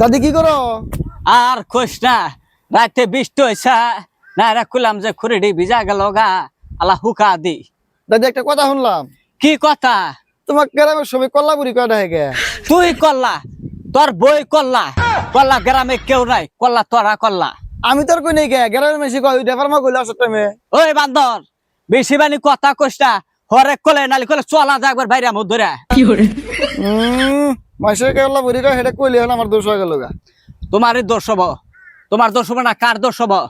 দাদি কি করো? আর খোস না, রাতে বৃষ্টি হয়েছে না, রাখলাম যে খুরিডি ভিজা গেল গা, আল্লাহ হুকা দি। দাদি একটা কথা শুনলাম, কি কথা? তোমার গ্রামের সবাই কল্লাপুরি কয়টা হয়ে গে? তুই করলা, তোর বই করলা, করলা গ্রামে কেউ নাই, করলা তোরা করলা। আমি তোর কই নেই গে, গ্রামের মেশি কয় ওইটা ফার্মা কইলো আসার টাইমে। ওই বান্দর, বেশি বানি কথা কইস না, হরেক কলে নালি কলে চলা যা একবার বাইরে আমো ধরে। মাসের কল্লাপুরি কয় হেটা কইলি হলো আমার দোষ হয়ে গেল গা। তোমারই দোষ হবো, তোমার দোষ হবো না, কার দোষ হবো?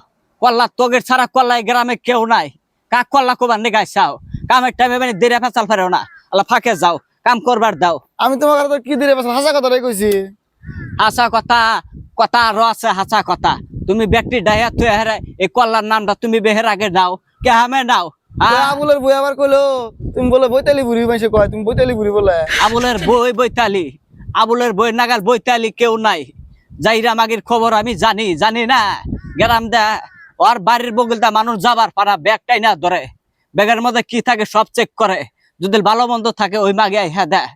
কল্লা তোগের ছাড়া কল্লা এই গ্রামে কেউ নাই। কাক কল্লা কোবার নিগাইছাও, কামের টাইমে মানে দেরে ফেসাল ফেরেও না, আল্লাহ ফাঁকে যাও, কাম করবার দাও। আমি তোমার কথা কি দিলে হাসা কথাটাই কইছি। হাসা কথা, কথা আরো আছে হাসা কথা। তুমি ব্যক্তি ডাইয়া তুই হেরে এই কল্লার নামটা তুমি বেহের আগে দাও, কে হামে নাও। আবুলের বই আবার কইলো তুমি বলে বৈতালি বুড়ি মাসে কয়, তুমি বৈতালি বুড়ি বলে। আবুলের বই বৈতালি, আবুলের বই নাগাল বৈতালি কেউ নাই। যাইরা মাগির খবর আমি জানি, জানি না গ্রাম দা ওর বাড়ির বগলটা মানুষ যাবার পারা ব্যাগটাই না ধরে, ব্যাগের মধ্যে কি থাকে সব চেক করে, যদি ভালো মন্দ থাকে ওই মাগে হ্যাঁ দেয়।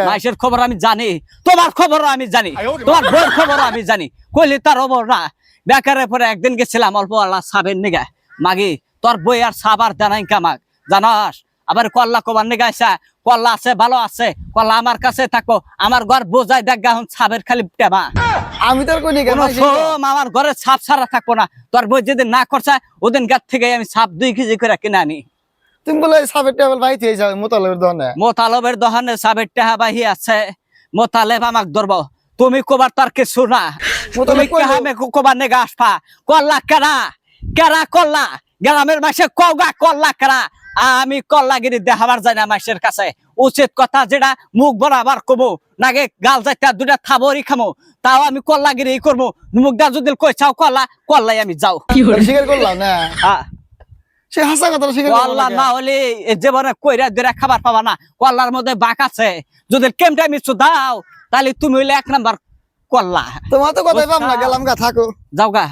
মাইসের খবর আমি জানি, তোমার খবরও আমি জানি, তোমার বইয়ের খবরও আমি জানি, কইলি তার খবর না। বেকারের পরে একদিন গেছিলাম অল্প আল্লাহ সাবের নিগা, মাগি তোর বই আর সাবার জানাই কামাক জানাস। আবার কল্লা কবার নিগা আসা, কল্লা আছে ভালো আছে, কল্লা আমার কাছে থাকো, আমার ঘর বোঝাই দেখ গাহন সাবের খালি টেমা। আমি তোর কই নিগা আমার ঘরে ছাপ ছাড়া থাকবো না, তোর বই যেদিন না করছে ওদিন গাছ থেকে আমি ছাপ 2 কেজি করে কিনে আনি। তুমি বলে সাবের টেবিল ভাই থেকে যাও মোতালেবের দোকানে। মোতালেবের দোকানে সাবের টেহা বাহি আছে, মোতালেব আমাক ধরবো, তুমি কবার তার কিছু না। তুমি কাহামে কবার নেগা আসপা, কল্লা কেরা কেরা কল্লা গ্রামের মাসে কগা কল্লা কেরা। আমি কল্লাগিরি দেখাবার যাই না মাসের কাছে, উচিত কথা যেটা মুখ বরাবার কমু, নাগে গাল যাইতে দুটা থাবরি খামো, তাও আমি কল্লাগিরি করবো। মুখ দা যদি কই চাও কল্লা, কল্লাই আমি যাও। স্বীকার করলাম না সে হাসা কথা স্বীকার কল্লা না হলে জীবনে কইরা দুরা খাবার পাবা না। কল্লার মধ্যে বাক আছে, যদি কেমটা মিছু দাও তাহলে তুমি হইলে 1 নাম্বার কল্লা। তোমার তো কথাই পাম না, গেলাম গা, থাকো যাও গা।